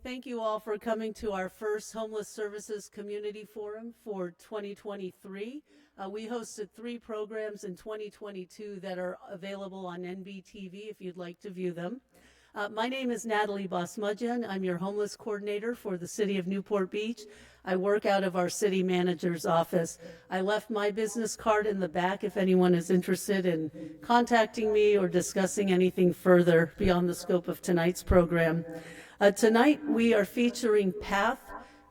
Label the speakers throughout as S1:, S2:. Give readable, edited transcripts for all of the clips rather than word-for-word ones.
S1: Thank you all for coming to our first Homeless Services Community Forum for 2023. We hosted 3 programs in 2022 that are available on NBTV if you'd like to view them. My name is Natalie Basmudjan. I'm your homeless coordinator for the City of Newport Beach. I work out of our city manager's office. I left my business card in the back if anyone is interested in contacting me or discussing anything further beyond the scope of tonight's program. Tonight we are featuring PATH,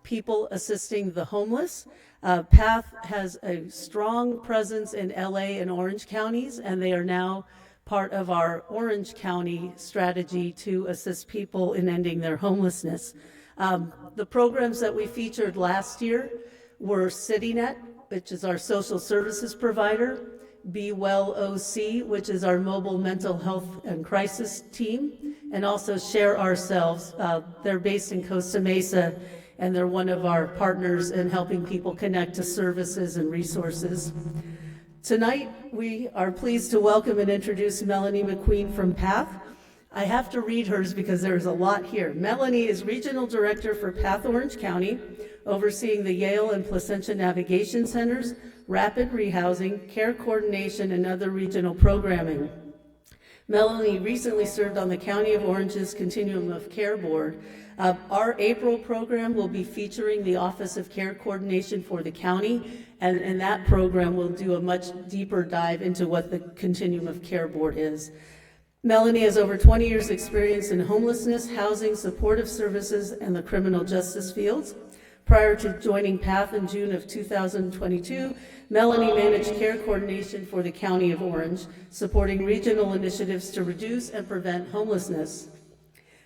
S1: People Assisting the Homeless. PATH has a strong presence in LA and Orange counties, and they are now part of our Orange County strategy to assist people in ending their homelessness. The programs that we featured last year were CityNet, which is our social services provider, Be Well OC, which is our mobile mental health and crisis team, and also Share Ourselves. They're based in Costa Mesa, and they're one of our partners in helping people connect to services and resources. Tonight, we are pleased to welcome and introduce Melanie McQueen from PATH. I have to read hers because there's a lot here. Melanie is Regional Director for PATH Orange County, overseeing the Yale and Placentia Navigation Centers, rapid rehousing, care coordination, and other regional programming. Melanie recently served on the County of Orange's Continuum of Care Board. Our April program will be featuring the Office of Care Coordination for the county, and in that program we'll do a much deeper dive into what the Continuum of Care Board is. Melanie has over 20 years experience in homelessness, housing, supportive services, and the criminal justice fields. Prior to joining PATH in June of 2022, Melanie managed care coordination for the County of Orange, supporting regional initiatives to reduce and prevent homelessness.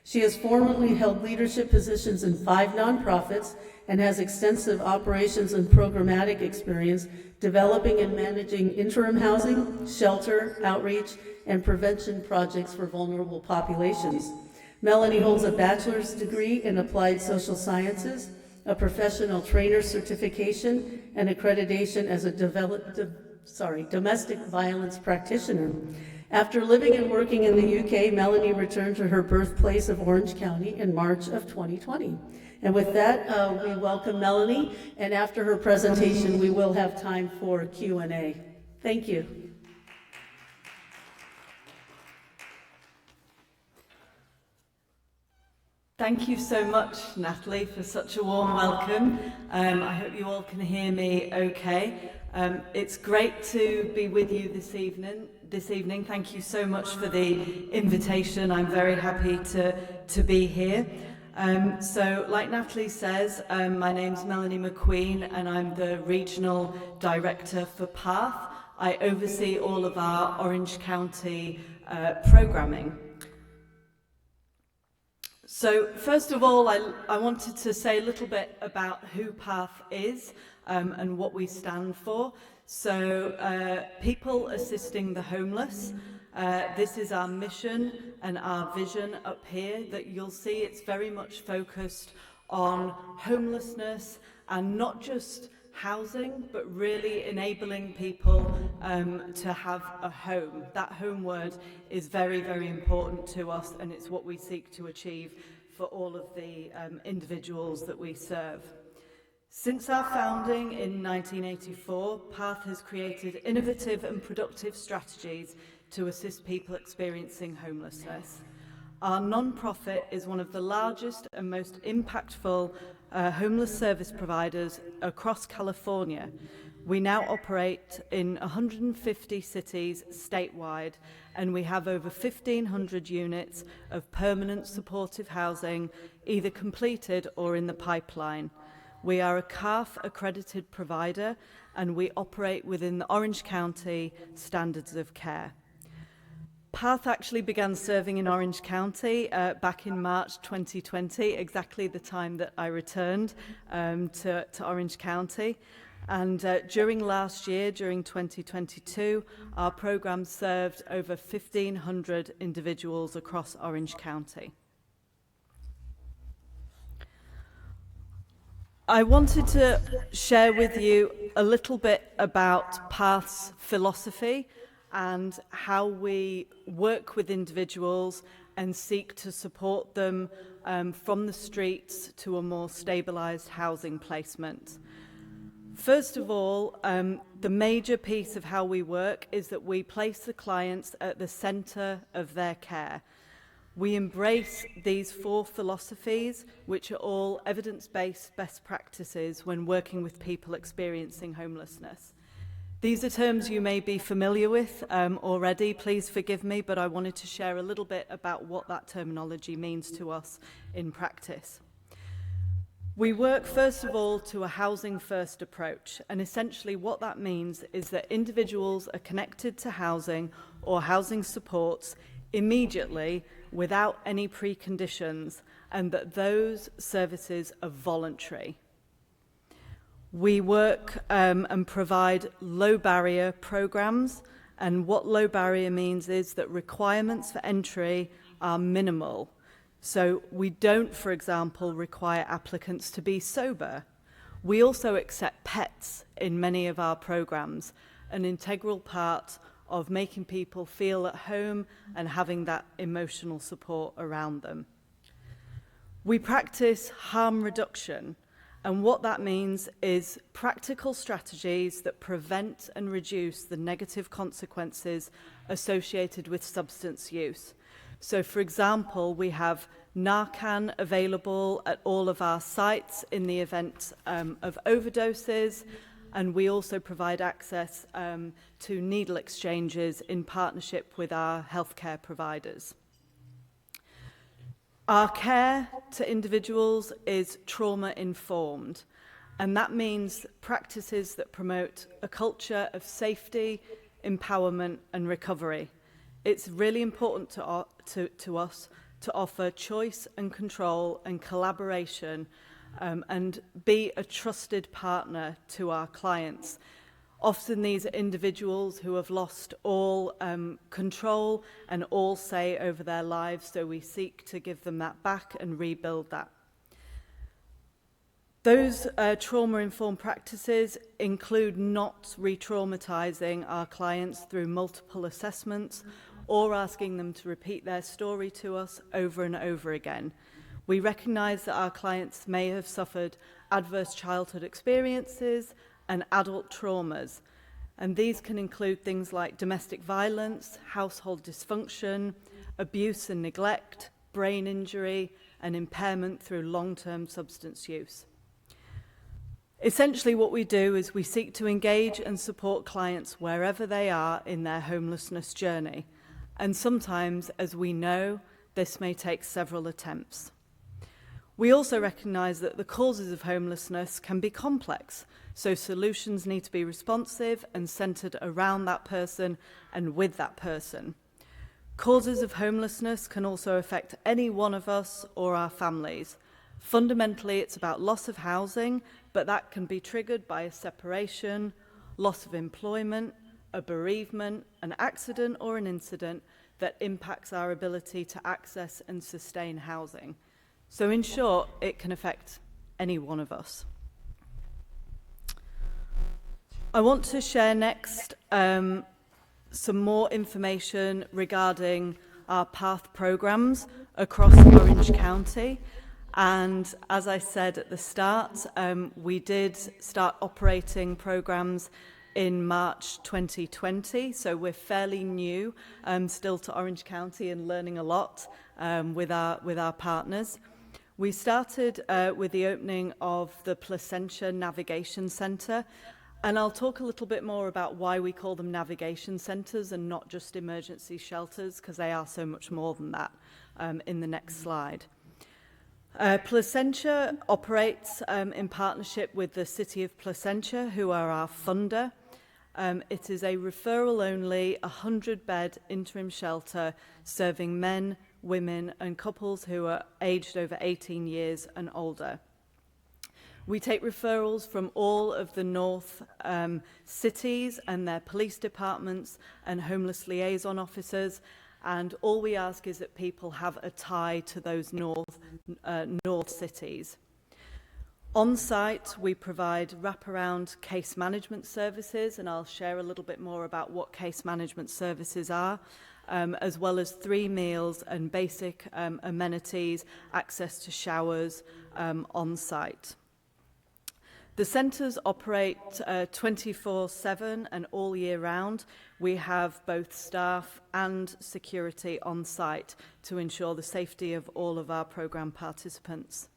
S1: She has formerly held leadership positions in 5 nonprofits and has extensive operations and programmatic experience developing and managing interim housing, shelter, outreach, and prevention projects for vulnerable populations. Melanie holds a bachelor's degree in applied social sciences, a professional trainer certification, and accreditation as a domestic violence practitioner. After living and working in the UK, Melanie returned to her birthplace of Orange County in March of 2020. And with that, we welcome Melanie, and after her presentation, we will have time for Q&A. Thank you.
S2: Thank you so much, Natalie, for such a warm welcome. I hope you all can hear me okay. It's great to be with you this evening. Thank you so much for the invitation. I'm very happy to be here. So, like Natalie says, my name's Melanie McQueen, and I'm the Regional Director for PATH. I oversee all of our Orange County programming. So first of all, I wanted to say a little bit about who PATH is and what we stand for. So people assisting the homeless. This is our mission and our vision up here that you'll see. It's very much focused on homelessness and not just housing, but really enabling people to have a home. That home word is very, very important to us, and it's what we seek to achieve for all of the individuals that we serve. Since our founding in 1984, PATH has created innovative and productive strategies to assist people experiencing homelessness. Our non-profit is one of the largest and most impactful homeless service providers across California. We now operate in 150 cities statewide, and we have over 1,500 units of permanent supportive housing, either completed or in the pipeline. We are a CARF accredited provider, and we operate within the Orange County standards of care. PATH actually began serving in Orange County back in March 2020, exactly the time that I returned to Orange County. And during last year, during 2022, our program served over 1,500 individuals across Orange County. I wanted to share with you a little bit about PATH's philosophy and how we work with individuals and seek to support them from the streets to a more stabilised housing placement. First of all, the major piece of how we work is that we place the clients at the centre of their care. We embrace these 4 philosophies, which are all evidence-based best practices when working with people experiencing homelessness. These are terms you may be familiar with already, please forgive me, but I wanted to share a little bit about what that terminology means to us in practice. We work, first of all, to a housing-first approach, and essentially what that means is that individuals are connected to housing or housing supports immediately without any preconditions, and that those services are voluntary. We work and provide low-barrier programs, and what low barrier means is that requirements for entry are minimal. So we don't, for example, require applicants to be sober. We also accept pets in many of our programs, an integral part of making people feel at home and having that emotional support around them. We practice harm reduction, and what that means is practical strategies that prevent and reduce the negative consequences associated with substance use. So, for example, we have Narcan available at all of our sites in the event of overdoses, and we also provide access to needle exchanges in partnership with our healthcare providers. Our care to individuals is trauma-informed, and that means practices that promote a culture of safety, empowerment, and recovery. It's really important to us to offer choice and control and collaboration and be a trusted partner to our clients. Often these are individuals who have lost all control and all say over their lives, so we seek to give them that back and rebuild that. Those trauma-informed practices include not re-traumatizing our clients through multiple assessments or asking them to repeat their story to us over and over again. We recognise that our clients may have suffered adverse childhood experiences and adult traumas, and these can include things like domestic violence, household dysfunction, abuse and neglect, brain injury, and impairment through long-term substance use. Essentially what we do is we seek to engage and support clients wherever they are in their homelessness journey, and sometimes, as we know, this may take several attempts. We also recognise that the causes of homelessness can be complex, so solutions need to be responsive and centred around that person and with that person. Causes of homelessness can also affect any one of us or our families. Fundamentally, it's about loss of housing, but that can be triggered by a separation, loss of employment, a bereavement, an accident or an incident that impacts our ability to access and sustain housing. So in short, it can affect any one of us. I want to share next some more information regarding our PATH programs across Orange County. And as I said at the start, we did start operating programs in March 2020, so we're fairly new still to Orange County and learning a lot with our partners. We started with the opening of the Placentia Navigation Centre, and I'll talk a little bit more about why we call them navigation centres and not just emergency shelters, because they are so much more than that in the next slide. Placentia operates in partnership with the City of Placentia, who are our funder. It is a referral-only 100-bed interim shelter serving men, women and couples who are aged over 18 years and older. We take referrals from all of the north cities and their police departments and homeless liaison officers, and all we ask is that people have a tie to those north cities. On site, we provide wraparound case management services, and I'll share a little bit more about what case management services are, as well as 3 meals and basic amenities, access to showers on site. The centres operate 24/7 and all year round. We have both staff and security on site to ensure the safety of all of our programme participants.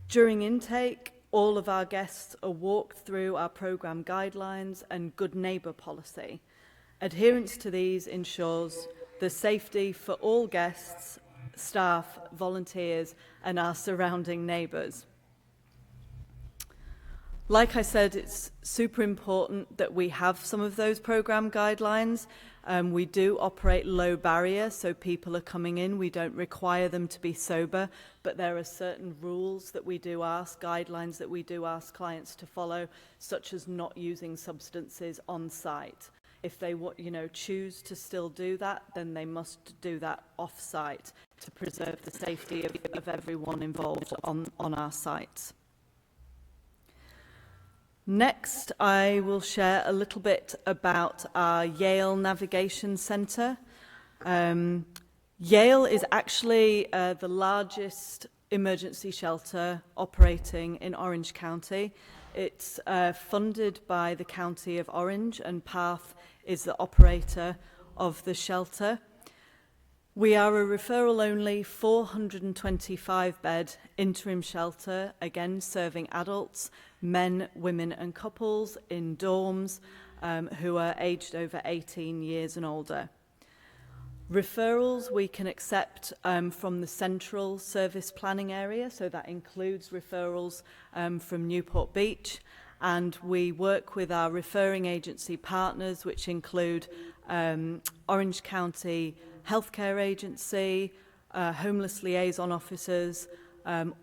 S2: During intake, all of our guests are walked through our programme guidelines and good neighbour policy. Adherence to these ensures the safety for all guests, staff, volunteers, and our surrounding neighbours. Like I said, it's super important that we have some of those programme guidelines. We do operate low barrier, so people are coming in. We don't require them to be sober, but there are certain rules that we do ask, guidelines that we do ask clients to follow, such as not using substances on site. If they choose to still do that, then they must do that off site to preserve the safety of everyone involved on our sites. Next, I will share a little bit about our Yale Navigation Centre. Yale is actually the largest emergency shelter operating in Orange County. It's funded by the County of Orange, and PATH is the operator of the shelter. We are a referral-only 425-bed interim shelter, again serving adults, men, women and couples in dorms who are aged over 18 years and older. Referrals we can accept from the central service planning area, so that includes referrals from Newport Beach, and we work with our referring agency partners, which include Orange County Healthcare Agency, homeless liaison officers,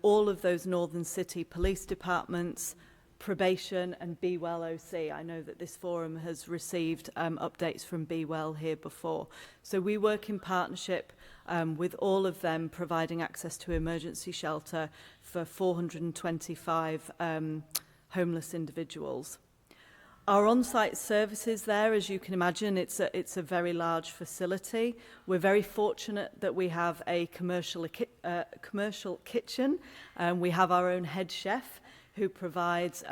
S2: all of those Northern City police departments, probation and Be Well OC. I know that this forum has received updates from Be Well here before. So we work in partnership with all of them, providing access to emergency shelter for 425 homeless individuals. Our on-site services there, as you can imagine, it's a very large facility. We're very fortunate that we have a commercial kitchen. We have our own head chef who provides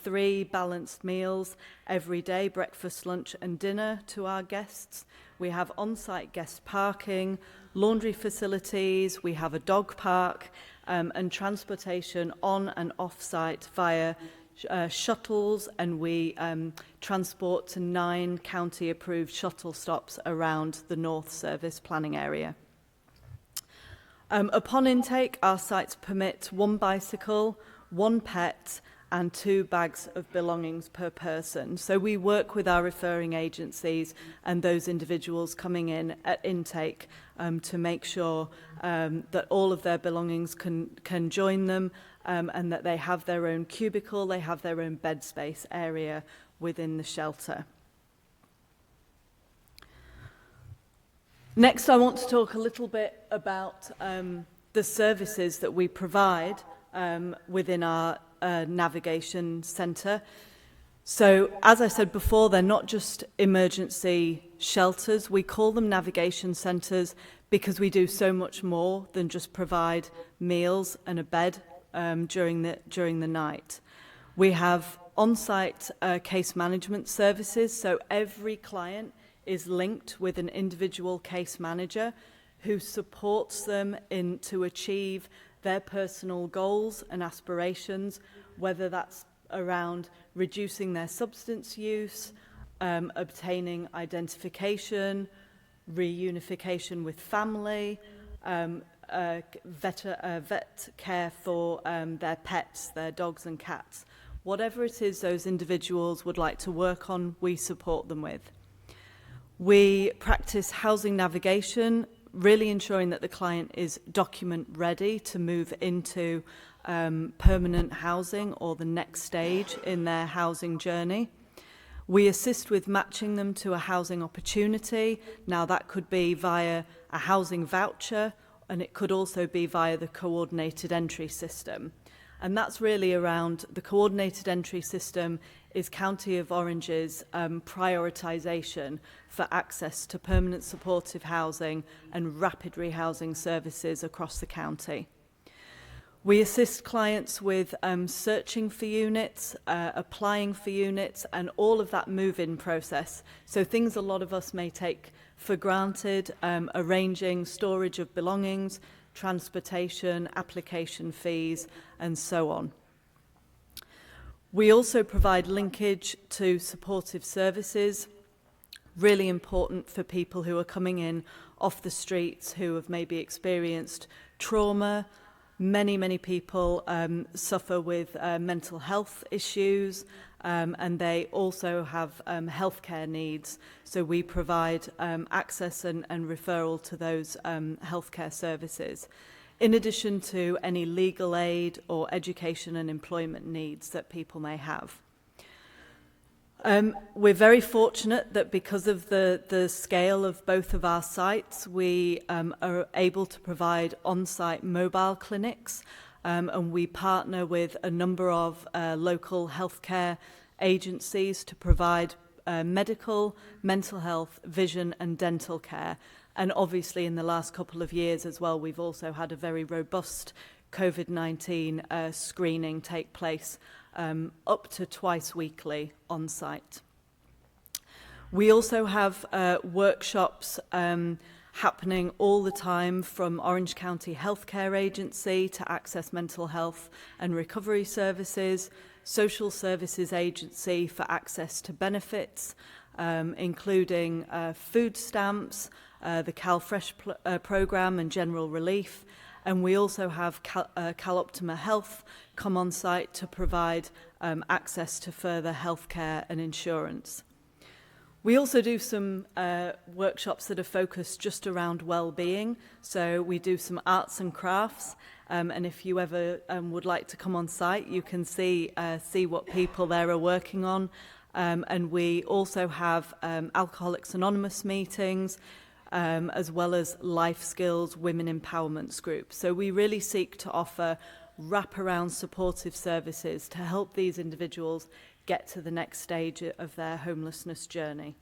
S2: 3 balanced meals every day, breakfast, lunch and dinner to our guests. We have on-site guest parking, laundry facilities, we have a dog park and transportation on and off-site via shuttles, and we transport to 9 county-approved shuttle stops around the North Service planning area. Upon intake, our sites permit 1 bicycle, 1 pet, and 2 bags of belongings per person. So we work with our referring agencies and those individuals coming in at intake to make sure that all of their belongings can join them, and that they have their own cubicle, they have their own bed space area within the shelter. Next, I want to talk a little bit about the services that we provide within our navigation centre. So, as I said before, they're not just emergency shelters. We call them navigation centres because we do so much more than just provide meals and a bed during the night. We have on-site case management services, so every client is linked with an individual case manager who supports them to achieve their personal goals and aspirations, whether that's around reducing their substance use, obtaining identification, reunification with family, vet care for their pets, their dogs and cats. Whatever it is those individuals would like to work on, we support them with. We practice housing navigation, really ensuring that the client is document ready to move into permanent housing or the next stage in their housing journey. We assist with matching them to a housing opportunity. Now that could be via a housing voucher, and it could also be via the coordinated entry system. And that's really around the coordinated entry system is County of Orange's prioritisation for access to permanent supportive housing and rapid rehousing services across the county. We assist clients with searching for units, applying for units, and all of that move-in process. So things a lot of us may take for granted, arranging storage of belongings, transportation, application fees, and so on. We also provide linkage to supportive services, really important for people who are coming in off the streets who have maybe experienced trauma. Many people suffer with mental health issues, and they also have healthcare needs. So we provide access and referral to those healthcare services, in addition to any legal aid or education and employment needs that people may have. We're very fortunate that because of the scale of both of our sites, we are able to provide on-site mobile clinics, and we partner with a number of local healthcare agencies to provide medical, mental health, vision and dental care. And obviously in the last couple of years as well, we've also had a very robust COVID-19 screening take place up to twice weekly on site. We also have workshops happening all the time from Orange County Healthcare Agency to Access Mental Health and Recovery Services, Social Services Agency for access to benefits, including food stamps, the CalFresh program and general relief. And we also have CalOptima Health come on site to provide access to further healthcare and insurance. We also do some workshops that are focused just around well-being. So we do some arts and crafts, and if you ever would like to come on site, you can see what people there are working on. And we also have Alcoholics Anonymous meetings, as well as life skills, women empowerment groups. So we really seek to offer wraparound supportive services to help these individuals get to the next stage of their homelessness journey.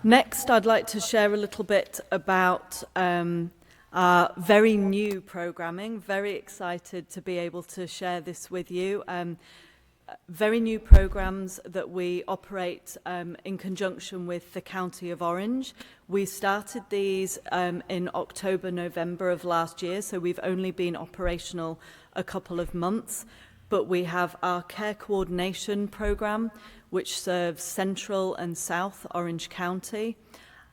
S2: Next, I'd like to share a little bit about our very new programming. Very excited to be able to share this with you. Very new programs that we operate in conjunction with the County of Orange. We started these in October, November of last year, so we've only been operational a couple of months. But we have our Care Coordination Program, which serves Central and South Orange County.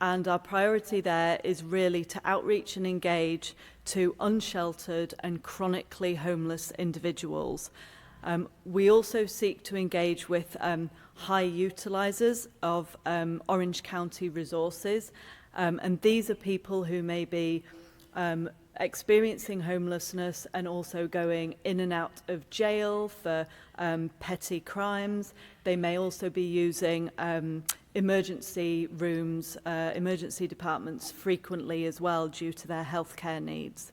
S2: And our priority there is really to outreach and engage to unsheltered and chronically homeless individuals. We also seek to engage with high utilisers of Orange County resources, and these are people who may be experiencing homelessness and also going in and out of jail for petty crimes. They may also be using emergency rooms, emergency departments frequently as well due to their healthcare needs.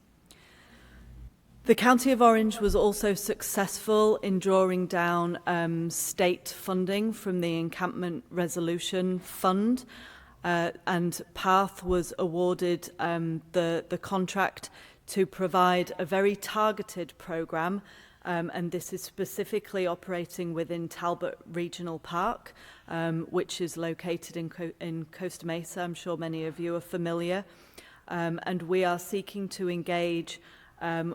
S2: The County of Orange was also successful in drawing down state funding from the Encampment Resolution Fund, and PATH was awarded the contract to provide a very targeted programme, and this is specifically operating within Talbot Regional Park, which is located in Costa Mesa. I'm sure many of you are familiar, and we are seeking to engage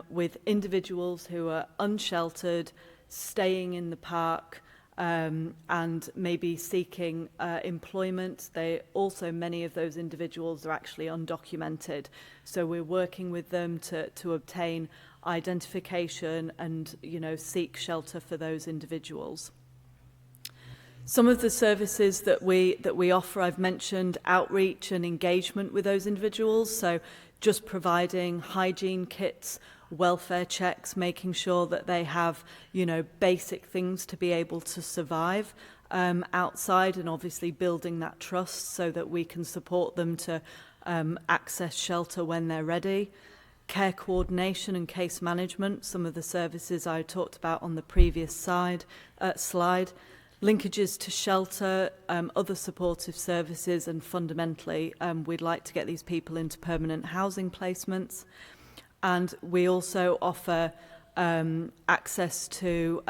S2: with individuals who are unsheltered, staying in the park, and maybe seeking employment. Many of those individuals are actually undocumented. So we're working with them to obtain identification and, seek shelter for those individuals. Some of the services that we offer, I've mentioned outreach and engagement with those individuals. So just providing hygiene kits, welfare checks, making sure that they have, basic things to be able to survive outside, and obviously building that trust so that we can support them to access shelter when they're ready. care coordination and case management, some of the services I talked about on the previous slide, linkages to shelter, other supportive services, and fundamentally, we'd like to get these people into permanent housing placements. And we also offer access to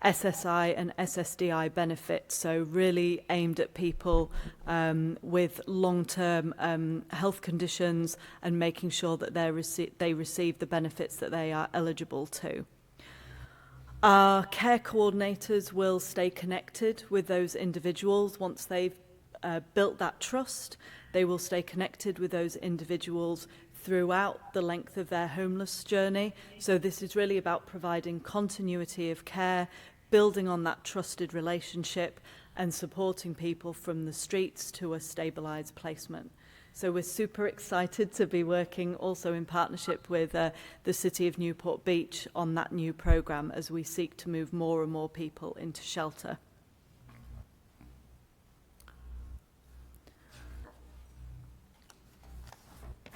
S2: SSI and SSDI benefits, so really aimed at people with long-term health conditions and making sure that they receive the benefits that they are eligible to. Our care coordinators will stay connected with those individuals. Once they've built that trust, they will stay connected with those individuals throughout the length of their homeless journey. So this is really about providing continuity of care, building on that trusted relationship, and supporting people from the streets to a stabilised placement. So we're super excited to be working also in partnership with the City of Newport Beach on that new programme as we seek to move more and more people into shelter.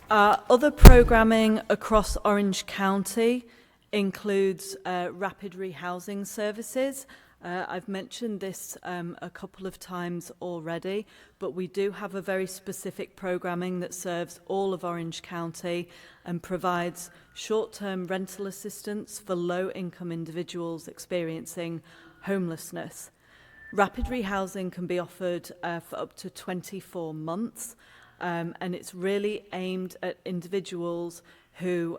S2: Other programming across Orange County includes rapid rehousing services. I've mentioned this a couple of times already, but we do have a very specific programming that serves all of Orange County and provides short-term rental assistance for low-income individuals experiencing homelessness. Rapid rehousing can be offered for up to 24 months, and it's really aimed at individuals who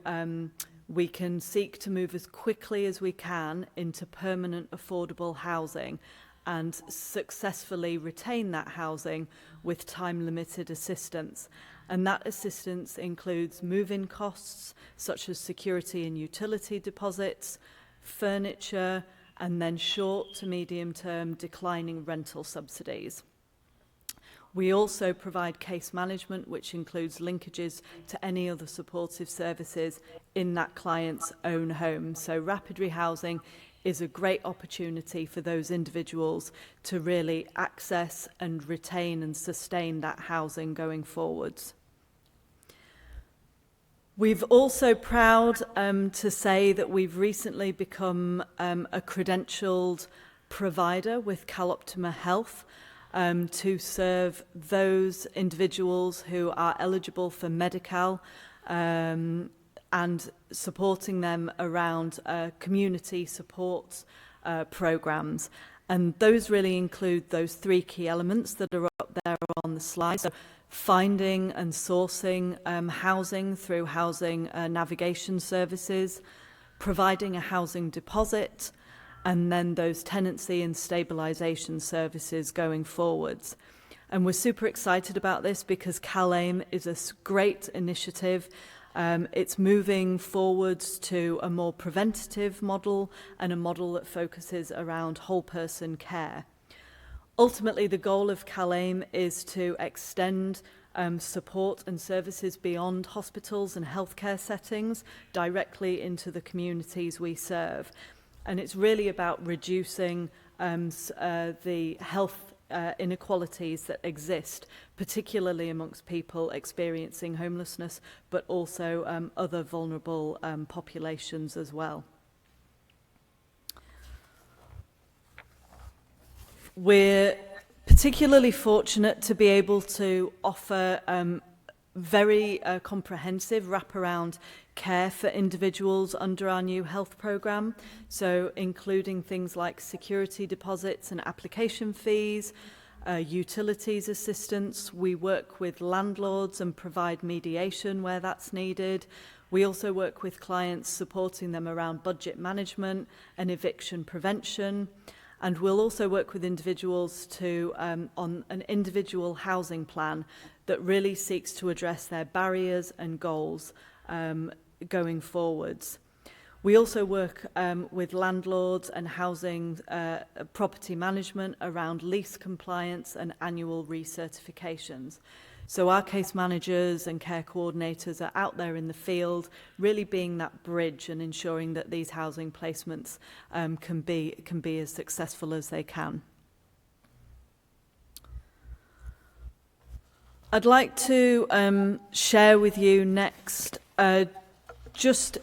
S2: we can seek to move as quickly as we can into permanent affordable housing and successfully retain that housing with time-limited assistance. And that assistance includes move-in costs such as security and utility deposits, furniture, and then short to medium-term declining rental subsidies. We also provide case management, which includes linkages to any other supportive services in that client's own home. So rapid rehousing is a great opportunity for those individuals to really access and retain and sustain that housing going forwards. We've also proud to say that we've recently become a credentialed provider with CalOptima Health, to serve those individuals who are eligible for Medi-Cal and supporting them around community support programs. And those really include those three key elements that are up there on the slide. So finding and sourcing housing through housing navigation services, providing a housing deposit, and then those tenancy and stabilisation services going forwards. And we're super excited about this because CalAIM is a great initiative. It's moving forwards to a more preventative model and a model that focuses around whole person care. Ultimately, the goal of CalAIM is to extend support and services beyond hospitals and healthcare settings directly into the communities we serve. And it's really about reducing the health inequalities that exist, particularly amongst people experiencing homelessness, but also other vulnerable populations as well. We're particularly fortunate to be able to offer very comprehensive wraparound care for individuals under our new health programme, so including things like security deposits and application fees, utilities assistance. We work with landlords and provide mediation where that's needed. We also work with clients supporting them around budget management and eviction prevention. And we'll also work with individuals to on an individual housing plan that really seeks to address their barriers and goals going forwards. We also work with landlords and housing property management around lease compliance and annual recertifications. So our case managers and care coordinators are out there in the field, really being that bridge and ensuring that these housing placements can be as successful as they can. I'd like to share with you next just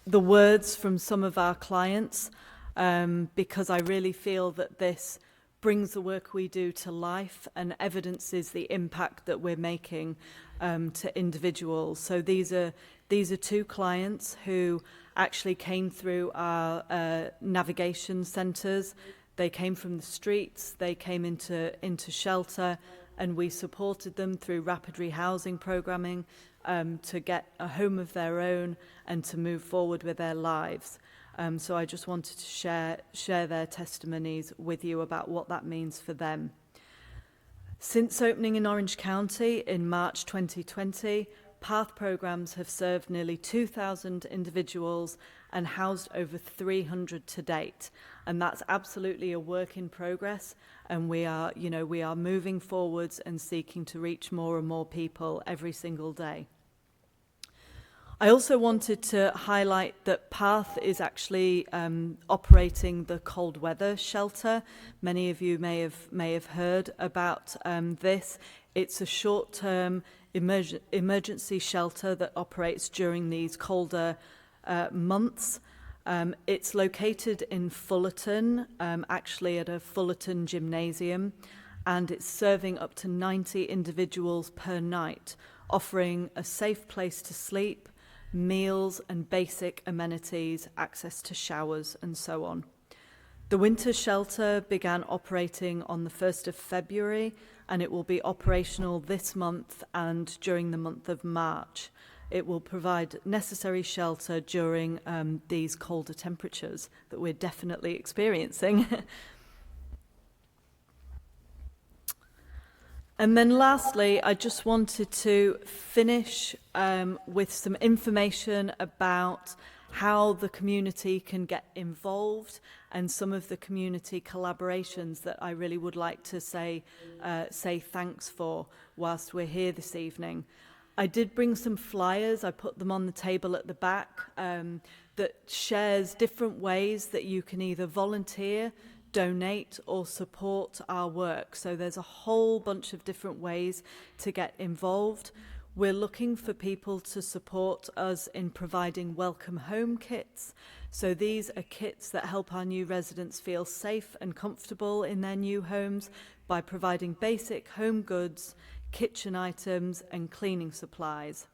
S2: the words from some of our clients, because I really feel that this brings the work we do to life and evidences the impact that we're making to individuals. So these are two clients who actually came through our navigation centres. They came from the streets, they came into shelter, and we supported them through rapid rehousing programming to get a home of their own and to move forward with their lives. So I just wanted to share their testimonies with you about what that means for them. Since opening in Orange County in March 2020, PATH programs have served nearly 2,000 individuals and housed over 300 to date. And that's absolutely a work in progress. And we are moving forwards and seeking to reach more and more people every single day. I also wanted to highlight that PATH is actually operating the cold weather shelter. Many of you may have heard about this. It's a short-term emergency shelter that operates during these colder months. It's located in Fullerton, actually at a Fullerton gymnasium, and it's serving up to 90 individuals per night, offering a safe place to sleep, meals and basic amenities, access to showers and so on. The winter shelter began operating on the 1st of February and it will be operational this month and during the month of March. It will provide necessary shelter during these colder temperatures that we're definitely experiencing. And then lastly, I just wanted to finish with some information about how the community can get involved and some of the community collaborations that I really would like to say thanks for whilst we're here this evening. I did bring some flyers, I put them on the table at the back, that shares different ways that you can either volunteer, donate or support our work. So there's a whole bunch of different ways to get involved. We're looking for people to support us in providing welcome home kits. So these are kits that help our new residents feel safe and comfortable in their new homes by providing basic home goods, kitchen items and cleaning supplies.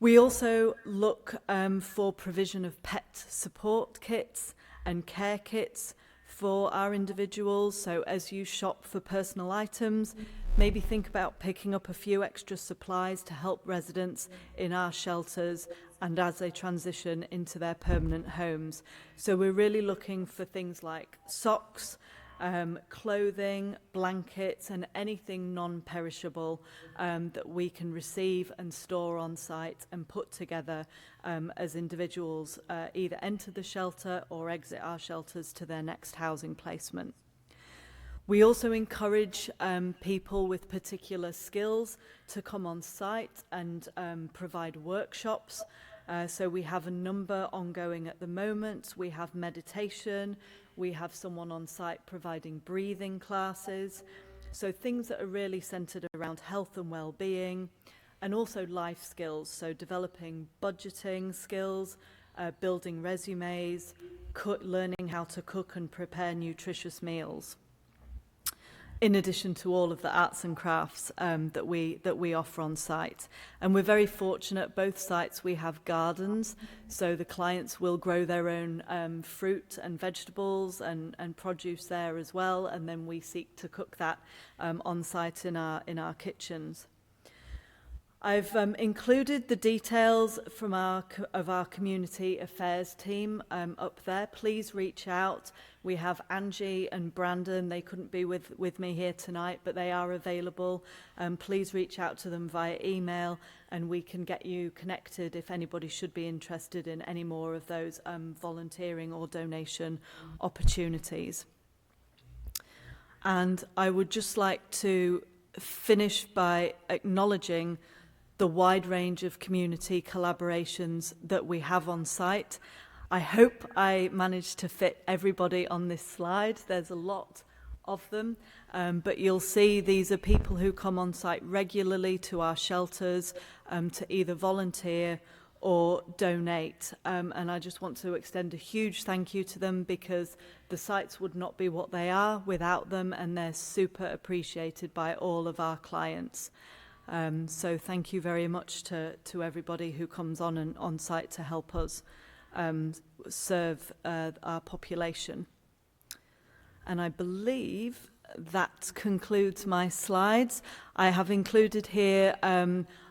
S2: We also look for provision of pet support kits and care kits for our individuals. So as you shop for personal items, maybe think about picking up a few extra supplies to help residents in our shelters and as they transition into their permanent homes. So we're really looking for things like socks, clothing, blankets and anything non-perishable that we can receive and store on site and put together as individuals either enter the shelter or exit our shelters to their next housing placement. We also encourage people with particular skills to come on site and provide workshops. So we have a number ongoing at the moment. We have meditation, we have someone on site providing breathing classes. So things that are really centered around health and well-being and also life skills. So developing budgeting skills, building resumes, learning how to cook and prepare nutritious meals. In addition to all of the arts and crafts that we offer on site. And we're very fortunate, both sites we have gardens, so the clients will grow their own fruit and vegetables and produce there as well, and then we seek to cook that on site in our kitchens. I've included the details from our community affairs team up there. Please reach out. We have Angie and Brandon. They couldn't be with me here tonight, but they are available. Please reach out to them via email and we can get you connected if anybody should be interested in any more of those volunteering or donation opportunities. And I would just like to finish by acknowledging the wide range of community collaborations that we have on site. I hope I managed to fit everybody on this slide. There's a lot of them, but you'll see these are people who come on site regularly to our shelters to either volunteer or donate. And I just want to extend a huge thank you to them, because the sites would not be what they are without them, and they're super appreciated by all of our clients. So thank you very much to everybody who comes on and on site to help us serve our population. And I believe that concludes my slides. I have included here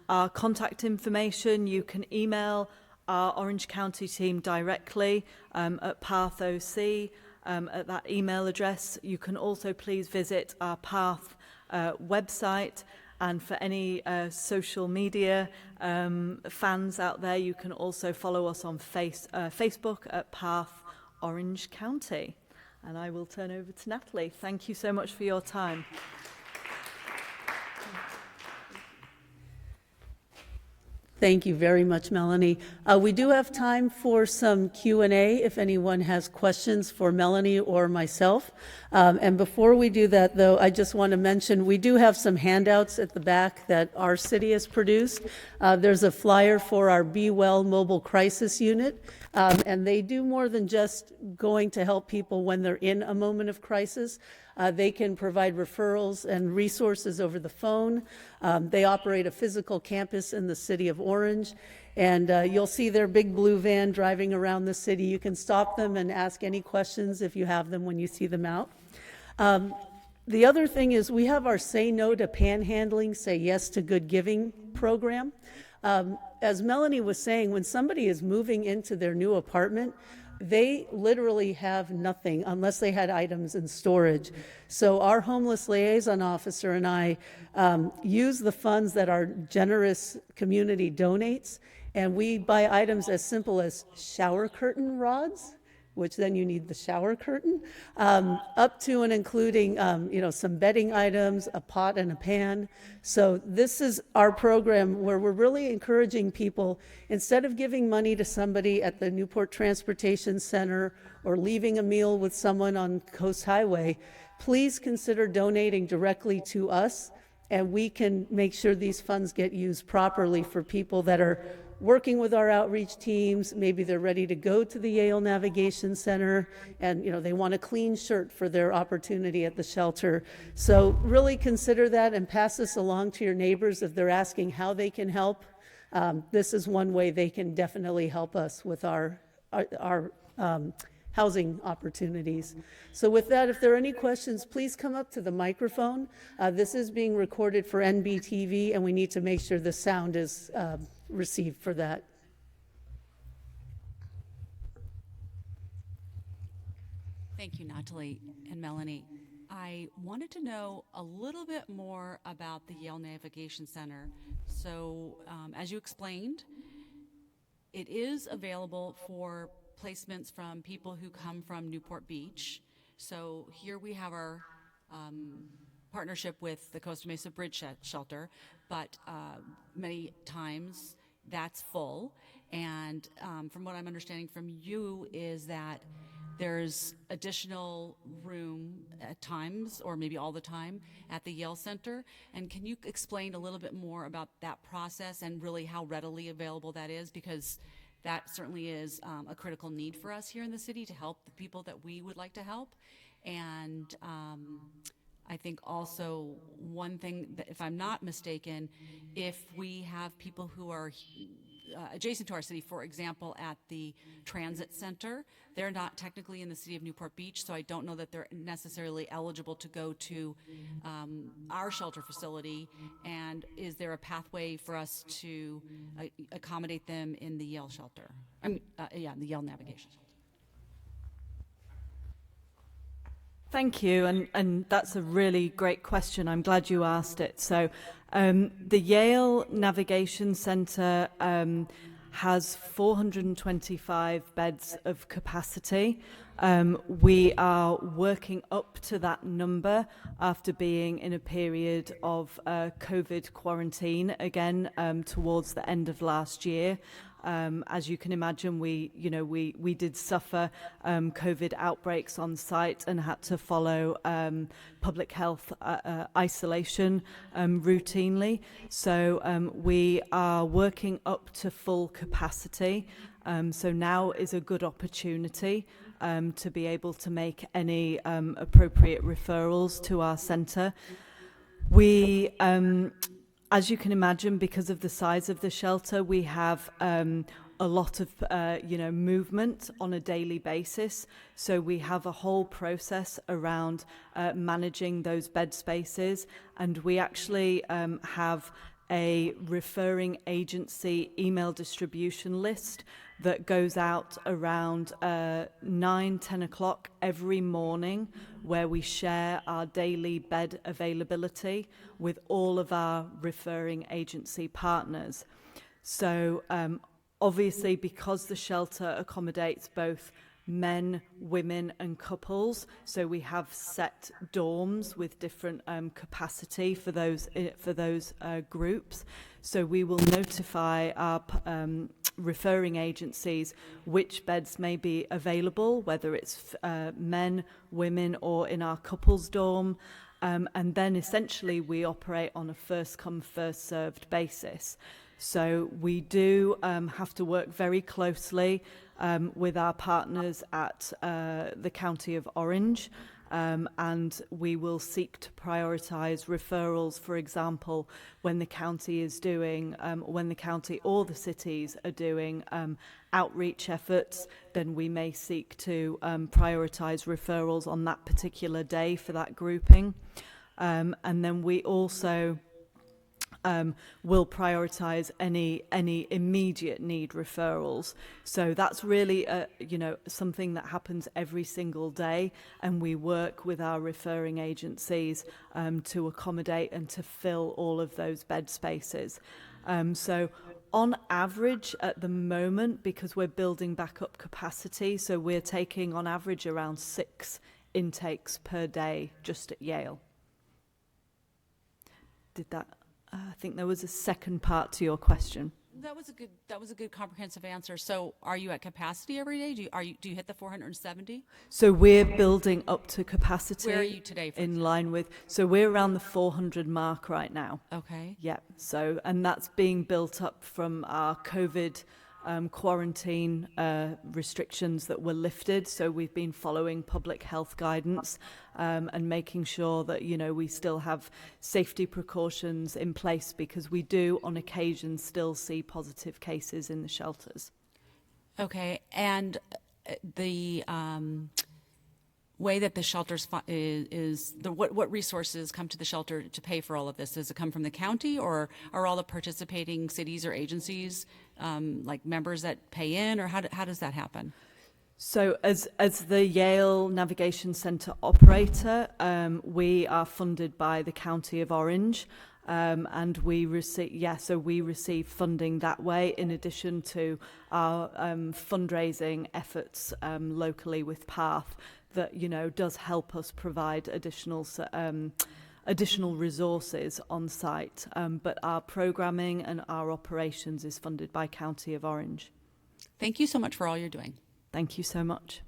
S2: our contact information. You can email our Orange County team directly at Path OC at that email address. You can also please visit our Path website. And for any social media fans out there, you can also follow us on Facebook at Path Orange County. And I will turn over to Natalie. Thank you so much for your time.
S1: Thank you very much, Melanie. We do have time for some Q&A if anyone has questions for Melanie or myself. And before we do that, though, I just want to mention we do have some handouts at the back that our city has produced. There's a flyer for our Be Well Mobile Crisis Unit, and they do more than just going to help people when they're in a moment of crisis. They can provide referrals and resources over the phone. They operate a physical campus in the city of Orange, and you'll see their big blue van driving around the city. You can stop them and ask any questions if you have them when you see them out. The other thing is we have our Say No to Panhandling, Say Yes to Good Giving program. As Melanie was saying, when somebody is moving into their new apartment, they literally have nothing unless they had items in storage. So our homeless liaison officer and I use the funds that our generous community donates, and we buy items as simple as shower curtain rods, which then you need the shower curtain, up to and including some bedding items, a pot and a pan. So this is our program where we're really encouraging people, instead of giving money to somebody at the Newport Transportation Center or leaving a meal with someone on Coast Highway, please consider donating directly to us, and we can make sure these funds get used properly for people that are working with our outreach teams. Maybe they're ready to go to the Yale Navigation Center, and they want a clean shirt for their opportunity at the shelter. So really consider that and pass this along to your neighbors if they're asking how they can help. This is one way they can definitely help us with our housing opportunities. So with that, if there are any questions, please come up to the microphone. This is being recorded for NBTV, and we need to make sure the sound is received for that.
S3: Thank you, Natalie and Melanie. I wanted to know a little bit more about the Yale Navigation Center. So, as you explained, it is available for placements from people who come from Newport Beach. So here we have our partnership with the Costa Mesa Bridge Shelter, but many times that's full. And from what I'm understanding from you is that there's additional room at times, or maybe all the time, at the Yale Center. And can you explain a little bit more about that process and really how readily available that is? Because that certainly is a critical need for us here in the city to help the people that we would like to help. And I think also one thing that, if I'm not mistaken, if we have people who are adjacent to our city, for example, at the transit center, they're not technically in the city of Newport Beach, so I don't know that they're necessarily eligible to go to our shelter facility. And is there a pathway for us to accommodate them in the Yale shelter? The Yale Navigation Shelter.
S2: Thank you, and that's a really great question. I'm glad you asked it. So the Yale Navigation Center has 425 beds of capacity. We are working up to that number after being in a period of COVID quarantine again towards the end of last year. As you can imagine, we did suffer COVID outbreaks on site and had to follow public health isolation routinely. So we are working up to full capacity. So now is a good opportunity to be able to make any appropriate referrals to our centre. We, as you can imagine, because of the size of the shelter, we have a lot of movement on a daily basis. So we have a whole process around managing those bed spaces, and we actually have a referring agency email distribution list that goes out around 9-10 o'clock every morning, where we share our daily bed availability with all of our referring agency partners. So obviously, because the shelter accommodates both men, women and couples, so we have set dorms with different capacity for those groups. So we will notify our referring agencies which beds may be available, whether it's men, women, or in our couples dorm. And then essentially we operate on a first come, first served basis. So we do have to work very closely with our partners at the County of Orange, and we will seek to prioritise referrals. For example, when the county is doing, when the county or the cities are doing outreach efforts, then we may seek to prioritise referrals on that particular day for that grouping. And then we also will prioritise any immediate need referrals. So that's really something that happens every single day, and we work with our referring agencies to accommodate and to fill all of those bed spaces. So on average at the moment, because we're building back up capacity, so we're taking on average around 6 intakes per day just at Yale. Did that? I think there was a second part to your question.
S3: That was a good comprehensive answer. So are you at capacity every day? Do you hit the 470?
S2: So we're building up to capacity.
S3: Where are you today?
S2: In line with, so we're around the 400 mark right now.
S3: Okay.
S2: Yeah. So, and that's being built up from our COVID quarantine restrictions that were lifted. So we've been following public health guidance and making sure that, we still have safety precautions in place, because we do on occasion still see positive cases in the shelters.
S3: Okay. And the way that the shelters what resources come to the shelter to pay for all of this? Does it come from the county, or are all the participating cities or agencies like members that pay in, or how does that happen?
S2: So as the Yale Navigation Centre operator, we are funded by the County of Orange, and we receive funding that way, in addition to our fundraising efforts locally with PATH that does help us provide additional resources on site. But our programming and our operations is funded by County of Orange.
S3: Thank you so much for all you're doing.
S2: Thank you so much.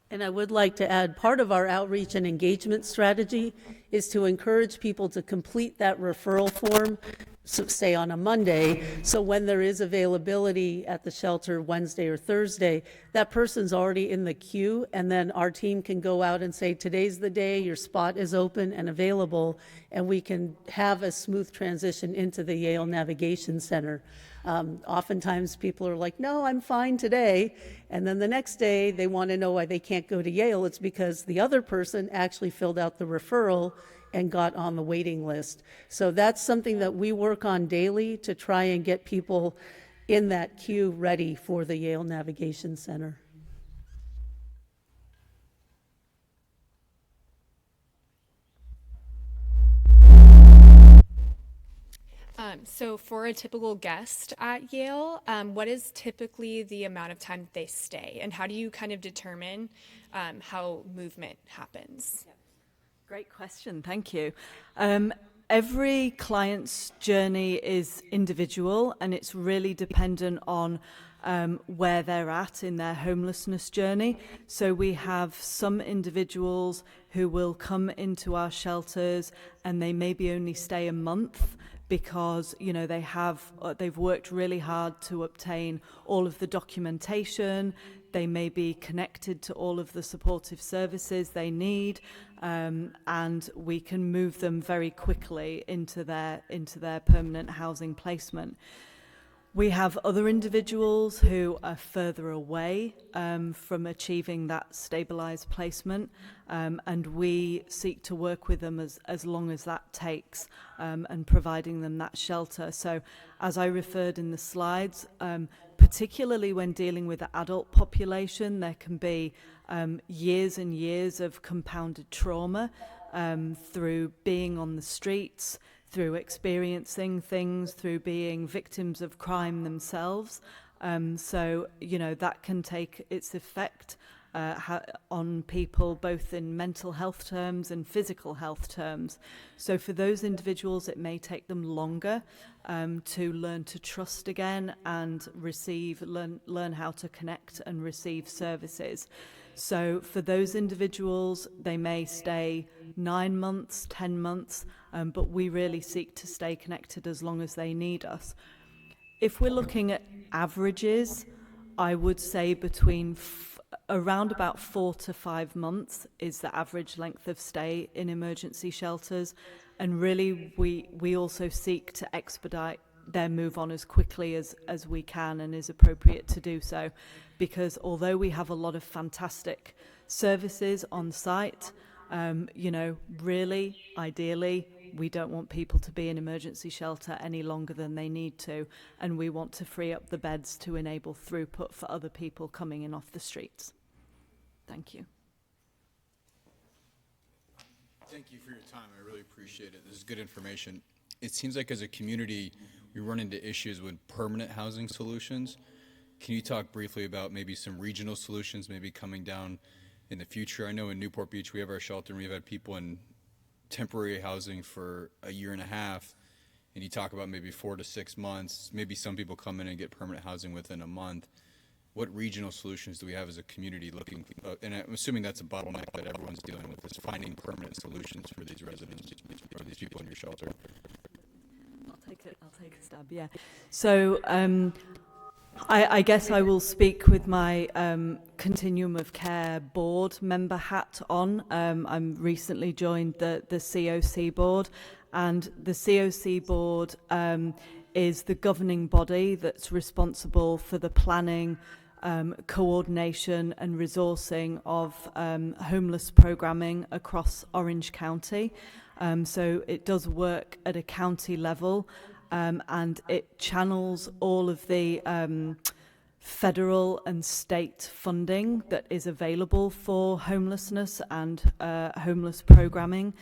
S1: And I would like to add, part of our outreach and engagement strategy is to encourage people to complete that referral form, so say on a Monday, so when there is availability at the shelter Wednesday or Thursday, that person's already in the queue, and then our team can go out and say, today's the day, your spot is open and available, and we can have a smooth transition into the Yale Navigation Center. Oftentimes people are like, no, I'm fine today. And then the next day they want to know why they can't go to Yale. It's because the other person actually filled out the referral and got on the waiting list. So that's something that we work on daily to try and get people in that queue ready for the Yale Navigation Center.
S4: So for a typical guest at Yale, what is typically the amount of time that they stay, and how do you kind of determine how movement happens?
S2: Great question, thank you. Every client's journey is individual, and it's really dependent on where they're at in their homelessness journey. So we have some individuals who will come into our shelters and they maybe only stay a month because, you know, they've worked really hard to obtain all of the documentation. They may be connected to all of the supportive services they need, and we can move them very quickly into their permanent housing placement. We have other individuals who are further away from achieving that stabilised placement, and we seek to work with them as long as that takes, and providing them that shelter. So, as I referred in the slides, particularly when dealing with the adult population, there can be years and years of compounded trauma through being on the streets, through experiencing things, through being victims of crime themselves. So, you know, that can take its effect on people both in mental health terms and physical health terms. So for those individuals, it may take them longer to learn to trust again and learn how to connect and receive services. So for those individuals, they may stay 9 months, 10 months, but we really seek to stay connected as long as they need us. If we're looking at averages, I would say between around about 4 to 5 months is the average length of stay in emergency shelters. And really, we also seek to expedite their move on as quickly as we can and is appropriate to do so. Because although we have a lot of fantastic services on site, you know, really, ideally, we don't want people to be in emergency shelter any longer than they need to, and we want to free up the beds to enable throughput for other people coming in off the streets. Thank you.
S5: Thank you for your time. I really appreciate it. This is good information. It seems like as a community, we run into issues with permanent housing solutions. Can you talk briefly about maybe some regional solutions maybe coming down in the future? I know in Newport Beach, we have our shelter and we've had people in temporary housing for a year and a half, and you talk about maybe 4 to 6 months. Maybe some people come in and get permanent housing within a month. What regional solutions do we have as a community looking, and I'm assuming that's a bottleneck that everyone's dealing with, is finding permanent solutions for these residents or these people in your shelter?
S2: I'll take a stab, yeah. So I guess I will speak with my Continuum of Care board member hat on. I'm recently joined the COC board, and the COC board is the governing body that's responsible for the planning, coordination and resourcing of homeless programming across Orange County. So it does work at a county level, and it channels all of the federal and state funding that is available for homelessness and homeless programming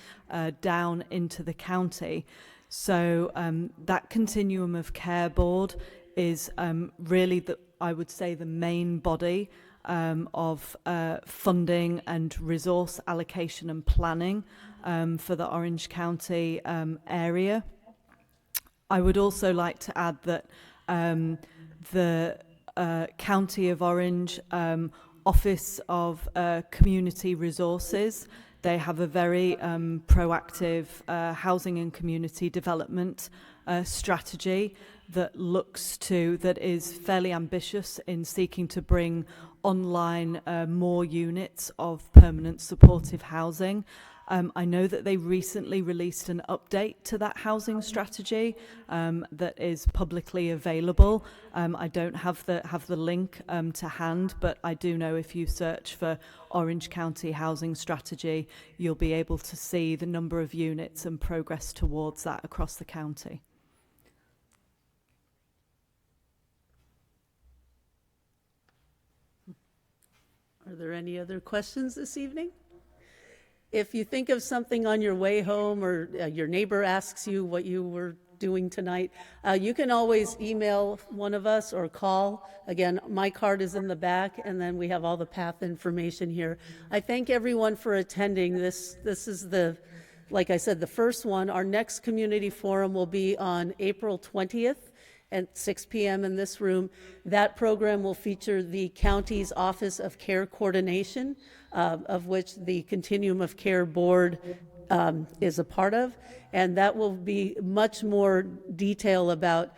S2: down into the county. So that Continuum of Care board is really, I would say, the main body of funding and resource allocation and planning for the Orange County area. I would also like to add that the County of Orange Office of Community Resources, they have a very proactive housing and community development strategy that is fairly ambitious in seeking to bring online more units of permanent supportive housing. I know that they recently released an update to that housing strategy that is publicly available. I don't have the link to hand, but I do know if you search for Orange County Housing Strategy, you'll be able to see the number of units and progress towards that across the county.
S1: Are there any other questions this evening? If you think of something on your way home, or your neighbor asks you what you were doing tonight, you can always email one of us or call. Again, my card is in the back, and then we have all the path information here. I thank everyone for attending. This is the like I said, the first one, our next community forum will be on April 20th at 6 p.m. in this room. That program will feature the county's Office of Care Coordination, of which the Continuum of Care Board is a part of, and that will be much more detail about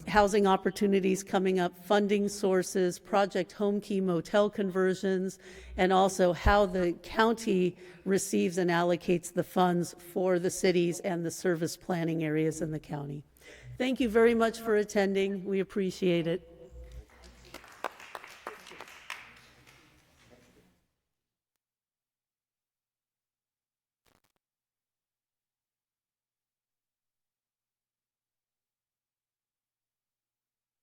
S1: housing opportunities coming up, funding sources, Project Home Key motel conversions, and also how the county receives and allocates the funds for the cities and the service planning areas in the county. Thank you very much for attending. We appreciate it.